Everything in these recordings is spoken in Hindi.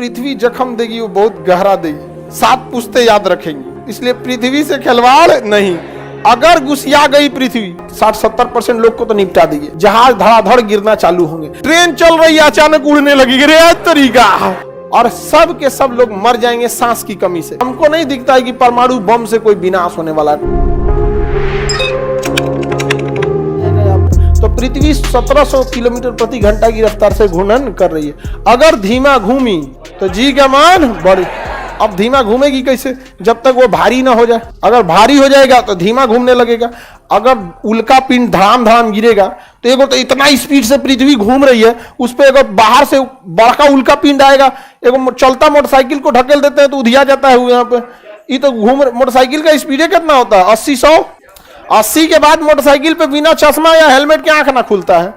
पृथ्वी जख्म देगी वो बहुत गहरा देगी, 7 पुश्ते याद रखेंगी। इसलिए पृथ्वी से खिलवाड़ नहीं। अगर घुसिया गई पृथ्वी 60-70% लोग को तो निपटा देगी। जहाज धड़ाधड़ गिरना चालू होंगे। ट्रेन चल रही है अचानक उड़ने लगी तरीका, और सब के सब लोग मर जाएंगे सांस की कमी से। हमको नहीं दिखता है कि परमाणु बम से कोई विनाश होने वाला है। तो पृथ्वी 1700 किलोमीटर प्रति घंटा की रफ्तार से घूर्णन कर रही है। अगर धीमा घूमी तो जी का मान बढ़। अब धीमा घूमेगी कैसे? जब तक वो भारी ना हो जाए। अगर भारी हो जाएगा तो धीमा घूमने लगेगा। अगर उल्का पिंड धड़ाम धड़ाम गिरेगा तो एगो तो इतना स्पीड से पृथ्वी घूम रही है, उस पर एगो बाहर से बड़का उल्का पिंड आएगा, एगो चलता मोटरसाइकिल को ढकेल देते हैं तो उधिया जाता है यहाँ पे। ये तो घूम, मोटरसाइकिल का स्पीड कितना होता है? 80-100। 80 के बाद मोटरसाइकिल पे बिना चश्मा या हेलमेट के आंख ना खुलता है,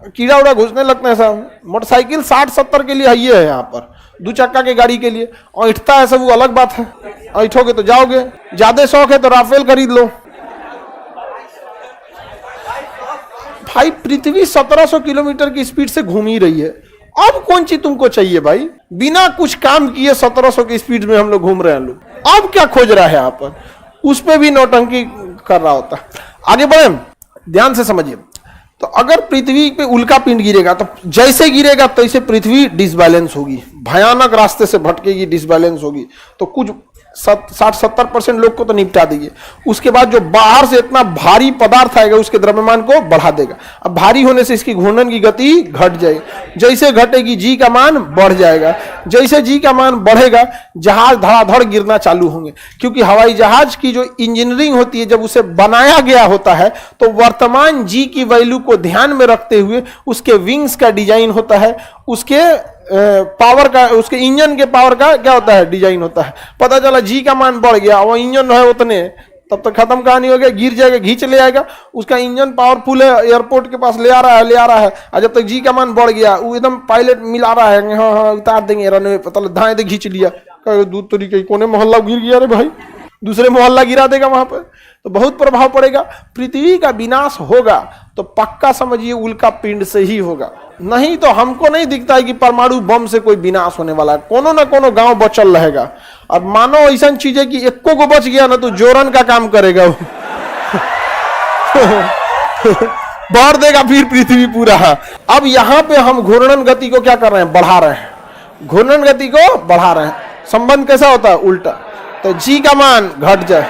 कीड़ा उड़ा घुसने लगते हैं सब। मोटरसाइकिल 60-70 के लिए है यहाँ पर, 2 चक्का के गाड़ी के लिए। और ऐठता है सब, वो अलग बात है। ऐठोगे तो जाओगे। ज्यादा शौक है तो राफेल खरीद लो भाई। पृथ्वी 1700 किलोमीटर की स्पीड से घूम ही रही है। अब कौन चीज तुमको चाहिए भाई? बिना कुछ काम किए 1700 की स्पीड में हम लोग घूम रहे हैं लोग। अब क्या खोज रहा है यहाँ पर? उस पर भी नौटंकी कर रहा होता। आगे बढ़े, ध्यान से समझिए। तो अगर पृथ्वी पे उल्का पिंड गिरेगा तो जैसे गिरेगा तैसे पृथ्वी डिसबैलेंस होगी, भयानक रास्ते से भटकेगी, डिसबैलेंस होगी। तो कुछ 60-70% लोग को तो निपटा देगी। उसके बाद जो बाहर से इतना भारी पदार्थ आएगा उसके द्रव्यमान को बढ़ा देगा। अब भारी होने से इसकी घूर्णन की गति घट जाएगी। जैसे घटेगी जी का मान बढ़ जाएगा। जैसे जी का मान बढ़ेगा जहाज धड़ाधड़ गिरना चालू होंगे। क्योंकि हवाई जहाज की जो इंजीनियरिंग होती है, जब उसे बनाया गया होता है तो वर्तमान जी की वैल्यू को ध्यान में रखते हुए उसके विंग्स का डिजाइन होता है, उसके पावर का, उसके इंजन के पावर का क्या होता है, डिजाइन होता है। पता चला जी का मान बढ़ गया, वो इंजन है उतने, तब तक खत्म कहानी हो गया। गिर जाएगा, घींच ले आएगा। उसका इंजन पावरफुल है, एयरपोर्ट के पास ले आ रहा है। और जब तक जी का मान बढ़ गया वो एकदम पायलट मिला रहा है, हाँ उतार देंगे रनवे, पता धाए दे घींच लिया, दूध तरीके कोने मोहल्ला गिर गया रे भाई, दूसरे मोहल्ला गिरा देगा वहां पर, तो बहुत प्रभाव पड़ेगा। पृथ्वी का विनाश होगा तो पक्का समझिए उल्का पिंड से ही होगा। नहीं तो हमको नहीं दिखता है कि परमाणु बम से कोई विनाश होने वाला है। कोनो ना कोनो गांव बचल रहेगा। और मानो ऐसा चीज है कि एको को बच गया ना तो जोरन का काम करेगा वो बढ़ देगा फिर पृथ्वी पूरा। अब यहाँ पे हम घूर्णन गति को क्या कर रहे हैं? बढ़ा रहे हैं। घूर्णन गति को बढ़ा रहे हैं। संबंध कैसा होता है? उल्टा। तो जी का मान घट जाए,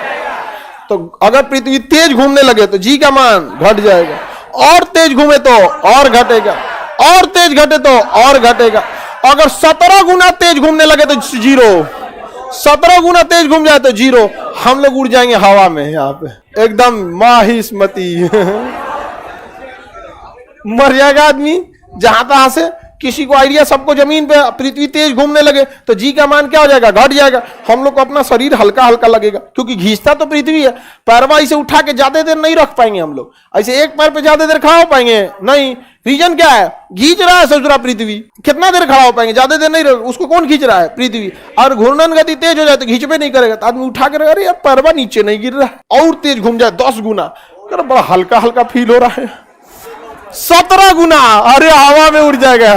तो अगर पृथ्वी तेज घूमने लगे तो जी का मान घट जाएगा, और तेज घूमे तो और घटेगा, और तेज घटे तो और घटेगा। अगर 17 गुना तेज घूमने लगे तो 0, 17 गुना तेज घूम जाए तो 0। हम लोग उड़ जाएंगे हवा में, यहाँ पे एकदम माहिस्मती मर जाएगा आदमी जहां तहां से। किसी को आइडिया, सबको जमीन पे पृथ्वी तेज घूमने लगे तो जी का मान क्या हो जाएगा? घट जाएगा। हम लोग को अपना शरीर हल्का हल्का लगेगा, क्योंकि घींचता तो पृथ्वी है। पैरवा इसे उठा के ज्यादा देर नहीं रख पाएंगे हम लोग। ऐसे एक पैर पे ज्यादा देर खड़ा हो पाएंगे नहीं। रीजन क्या है? घींच रहा है ससुरा पृथ्वी। कितना देर खड़ा हो पाएंगे? ज्यादा देर नहीं रख। उसको कौन खींच रहा है? पृथ्वी। और घूर्णन गति तेज हो जाए तो घींचबे नहीं करेगा, तो आदमी उठा के अरे यार पैरवा नीचे नहीं गिर रहा है, और तेज घूम जाए 10 गुना, बड़ा हल्का हल्का फील हो रहा है। 17 गुना, अरे हवा में उड़ जाएगा।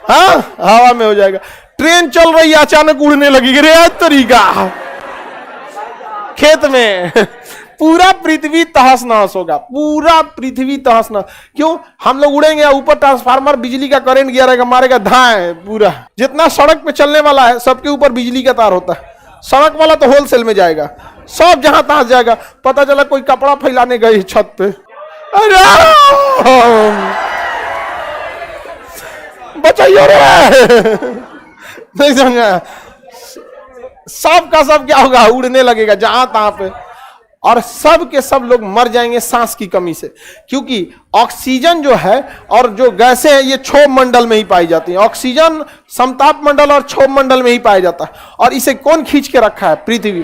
हाँ, हवा में हो जाएगा। ट्रेन चल रही है अचानक उड़ने लगी तरीका खेत में पूरा पृथ्वी तहस नहस होगा। पूरा पृथ्वी तहस नहस। क्यों? हम लोग उड़ेंगे, ऊपर ट्रांसफार्मर बिजली का करंट गया रहेगा, मारेगा धाए। पूरा जितना सड़क पे चलने वाला है सबके ऊपर बिजली का तार होता है। सड़क वाला तो होलसेल में जाएगा, सब जहां तहां जाएगा। पता चला कोई कपड़ा फैलाने गई छत पे, बचाइए रे नहीं समझा। सब का सब क्या होगा? उड़ने लगेगा जहां तहां पे, और सब के सब लोग मर जाएंगे सांस की कमी से। क्योंकि ऑक्सीजन जो है और जो गैसें हैं ये क्षोभ मंडल में ही पाई जाती हैं। ऑक्सीजन समताप मंडल और क्षोभ मंडल में ही पाया जाता है। और इसे कौन खींच के रखा है? पृथ्वी।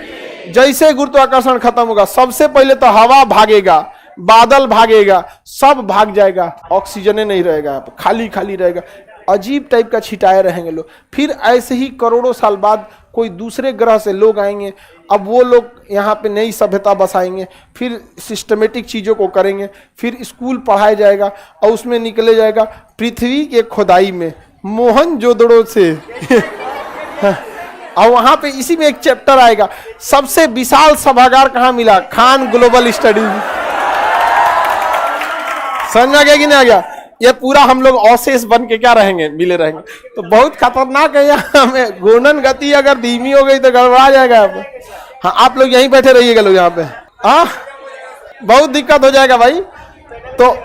जैसे गुरुत्वाकर्षण खत्म होगा सबसे पहले तो हवा भागेगा, बादल भागेगा, सब भाग जाएगा। ऑक्सीजन नहीं रहेगा, खाली खाली रहेगा। अजीब टाइप का छिटाए रहेंगे लोग। फिर ऐसे ही करोड़ों साल बाद कोई दूसरे ग्रह से लोग आएंगे। अब वो लोग यहाँ पे नई सभ्यता बसाएंगे, फिर सिस्टमेटिक चीज़ों को करेंगे, फिर स्कूल पढ़ाया जाएगा और उसमें निकले जाएगा पृथ्वी के खुदाई में मोहनजोदड़ो से। और वहां पे इसी में एक चैप्टर आएगा, सबसे विशाल सभागार कहां मिला, खान ग्लोबल स्टडीज। समझ में आ गया कि नहीं आ गया? ये पूरा हम लोग अवशेष बन के क्या रहेंगे, मिले रहेंगे। तो बहुत खतरनाक है यहाँ में। घूर्णन गति अगर धीमी हो गई तो गड़बड़ा जाएगा। हाँ, आप लोग यहीं बैठे रहिएगा लोग यहाँ पे। हाँ, बहुत दिक्कत हो जाएगा भाई। तो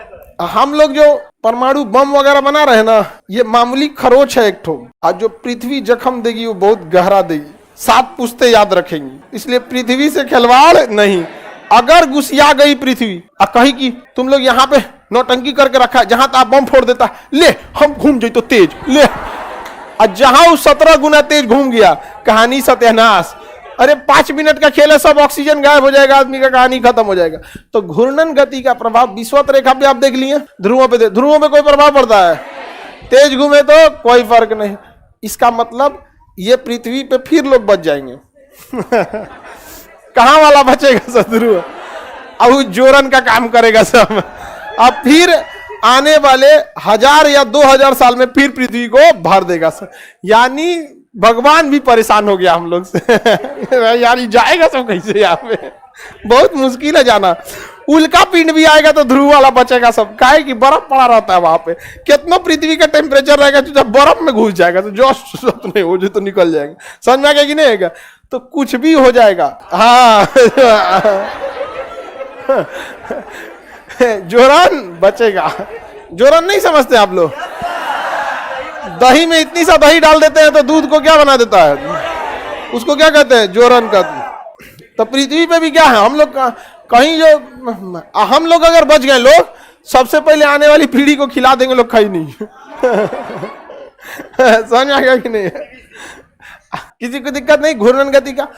हम लोग जो परमाणु बम वगैरह बना रहे हैं ना, ये मामूली खरोच है एक ठो, और जो पृथ्वी जख्म देगी वो बहुत गहरा देगी, 7 पुश्ते याद रखेंगी। इसलिए पृथ्वी से खिलवाड़ नहीं। अगर घुसिया गई पृथ्वी और कही कि तुम लोग यहाँ पे नौटंकी करके रखा है, जहां आप बम फोड़ देता ले हम घूम जाए तो तेज ले, और जहां वो 17 गुना तेज घूम गया, कहानी सत्यानाश। अरे 5 मिनट का खेल है, सब ऑक्सीजन गायब हो जाएगा, आदमी का कहानी खत्म हो जाएगा। तो घूर्णन गति का प्रभाव विषुवत रेखा पे आप देख लिए, ध्रुवों पे ध्रुवों पे कोई प्रभाव पड़ता है, तेज घूमे तो कोई फर्क नहीं। इसका मतलब ये पृथ्वी पे फिर लोग बच जाएंगे। कहां वाला बचेगा शत्रु, अब जोरन का काम करेगा सब। अब फिर आने वाले 1000 या 2000 साल में फिर पृथ्वी को भर देगा सब। यानी भगवान भी परेशान हो गया हम लोग से। यार जाएगा सब कैसे, यहाँ पे बहुत मुश्किल है जाना। उल्का पिंड भी आएगा तो ध्रुव वाला बचेगा सब, काहे कि बर्फ पड़ा रहता है वहां पे। कितना पृथ्वी का टेम्परेचर रहेगा, तो जब बर्फ में घुस जाएगा तो जो नहीं हो जो तो निकल जाएगा। समझ में आ गया कि नहीं आएगा? तो कुछ भी हो जाएगा। हाँ। जोरन बचेगा। जोरन नहीं समझते आप लोग? दही में इतनी सा दही डाल देते हैं तो दूध को क्या बना देता है, उसको क्या कहते हैं, जोरन का। तो पृथ्वी पे भी क्या है, हम लोग कहीं जो हम लोग अगर बच गए, लोग सबसे पहले आने वाली पीढ़ी को खिला देंगे, लोग खाई नहीं। समझ आ गया कि नहीं? किसी को दिक्कत नहीं घूर्णन गति का।